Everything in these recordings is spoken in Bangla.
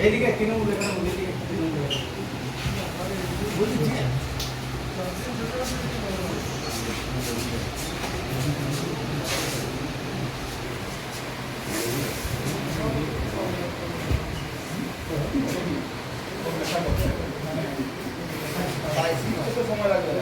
এইদিকে তৃণমূল সময় লাগবে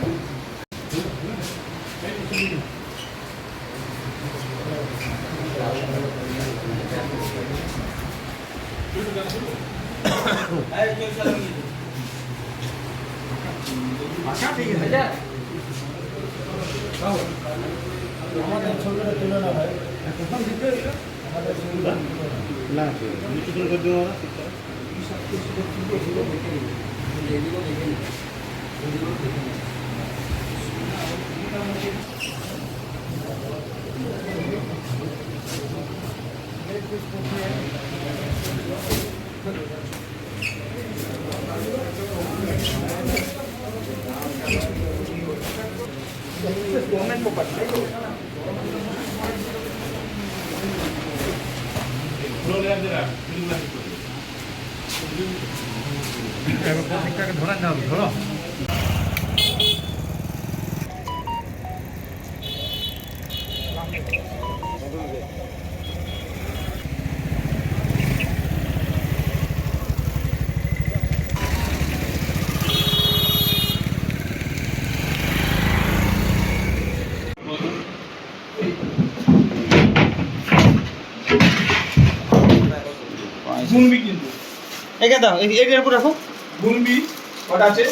আমাদের ছবিটা তুলে না ভাই প্রথম দিকে আমাদের ছবিটা না নিচুগুলো করে দেবো না এদিকেও দেখে নিই এদিকেও দেখে নিই ধরা যাবে ধরো গুনবি কিন্তু একে দাও এর উপর রাখো গুনবি কটা আছে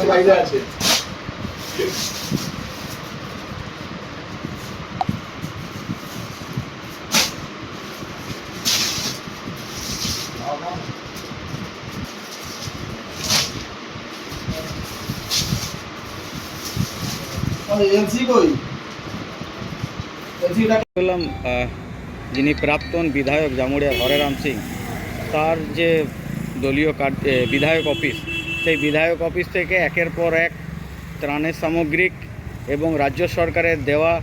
3 আছে বললাম যিনি প্রাক্তন বিধায়ক জামুড়িয়া হরেরাম সিং তার যে দলীয় বিধায়ক অফিস সেই বিধায়ক অফিস থেকে একের পর এক ত্রাণের সামগ্রিক এবং রাজ্য সরকারের দেওয়া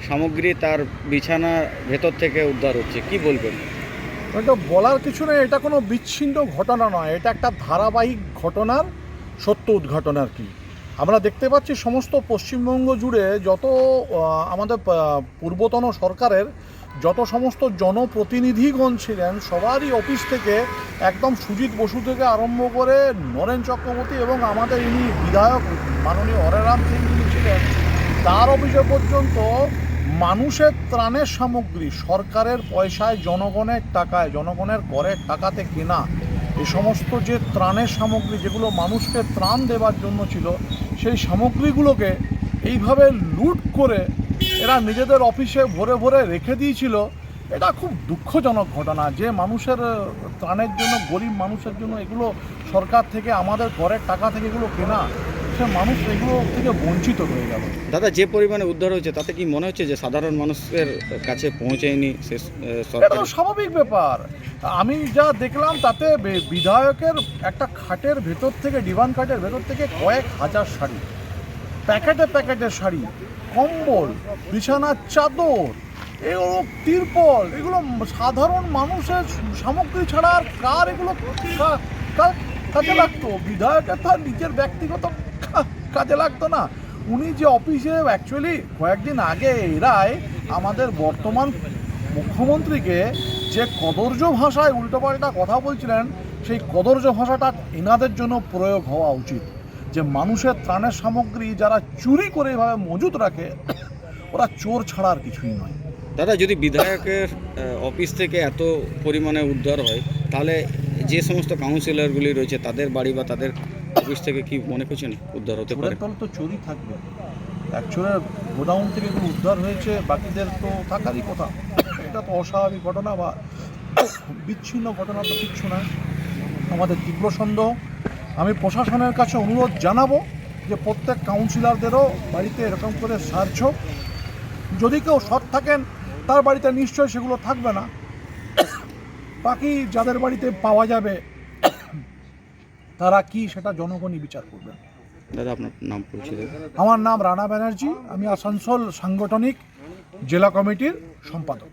সামগ্রী তার বিছানার ভেতর থেকে উদ্ধার হচ্ছে, কি বলবেন? এটা বলার কিছু নেই, এটা কোনো বিচ্ছিন্ন ঘটনা নয়, এটা একটা ধারাবাহিক ঘটনার সত্য উদ্ঘাটন আর কি। আমরা দেখতে পাচ্ছি সমস্ত পশ্চিমবঙ্গ জুড়ে যত আমাদের পূর্বতন সরকারের যত সমস্ত জনপ্রতিনিধিগণ ছিলেন সবারই অফিস থেকে একদম সুজিত বসু থেকে আরম্ভ করে নরেন চক্রবর্তী এবং আমাদের ইনি বিধায়ক মাননীয় হরেরাম সিং যিনি ছিলেন তার অফিসে পর্যন্ত মানুষের ত্রাণের সামগ্রী সরকারের পয়সায় জনগণের টাকায় জনগণের করের টাকাতে কেনা এই সমস্ত যে ত্রাণের সামগ্রী যেগুলো মানুষকে ত্রাণ দেওয়ার জন্য ছিল সেই সামগ্রীগুলোকে এইভাবে লুট করে এরা নিজেদের অফিসে ভরে ভরে রেখে দিয়েছিল। এটা খুব দুঃখজনক ঘটনা যে মানুষের ত্রাণের জন্য গরিব মানুষের জন্য এগুলো সরকার থেকে আমাদের করের টাকা থেকে এগুলো কেনা, সে মানুষ এগুলো থেকে বঞ্চিত হয়ে গেল। দাদা, যে পরিমাণে উদ্ধার হয়েছে তাতে কি মনে হচ্ছে যে সাধারণ মানুষের কাছে পৌঁছায়নি? এটা তো স্বাভাবিক ব্যাপার। আমি যা দেখলাম তাতে বিধায়কের একটা খাটের ভেতর থেকে ডিভান খাটের ভেতর থেকে কয়েক হাজার শাড়ি, প্যাকেটে প্যাকেটে শাড়ি, কম্বল, বিছানার চাদর, এগুলো তিরপল, এগুলো সাধারণ মানুষের সামগ্রী ছাড়া আর কার এগুলো কাজে লাগতো? বিধায়কের তার নিজের ব্যক্তিগত কাজে লাগতো না। উনি যে অফিসে অ্যাকচুয়ালি কয়েকদিন আগে এরাই আমাদের বর্তমান মুখ্যমন্ত্রীকে যে কদর্য ভাষায় উল্টোপাল্টা কথা বলছিলেন সেই কদর্য ভাষাটা এনাদের জন্য প্রয়োগ হওয়া উচিত। যে মানুষের ত্রাণের সামগ্রী যারা চুরি করে এভাবে মজুত রাখে ওরা চোর ছাড়া আর কিছুই নয়। দাদা, যদি বিধায়কের অফিস থেকে এত পরিমাণে উদ্ধার হয়, তাহলে যে সমস্ত কাউন্সিলরগুলি রয়েছে তাদের বাড়ি বা তাদের অফিস থেকে কি মনে করছেন উদ্ধার হতে পারে? চোরের তল তো চুরি থাকবে। এক চোরের গোডাউন থেকে এগুলো উদ্ধার হয়েছে, বাকিদের তো থাকারই কথা। এটা তো অস্বাভাবিক ঘটনা বা বিচ্ছিন্ন ঘটনা তো কিচ্ছু নয়। আমাদের তীব্র সন্দেহ। আমি প্রশাসনের কাছে অনুরোধ জানাবো যে প্রত্যেক কাউন্সিলরদেরও বাড়িতে এরকম করে সার্চ হোক। যদি কেউ সৎ থাকেন তার বাড়িতে নিশ্চয়ই সেগুলো থাকবে না। বাকি যাদের বাড়িতে পাওয়া যাবে তারা কি সেটা জনগণই বিচার করবেন। দাদা, আপনার নাম পরিচয় দেবেন? আমার নাম রানা ব্যানার্জি, আমি আসানসোল সাংগঠনিক জেলা কমিটির সম্পাদক।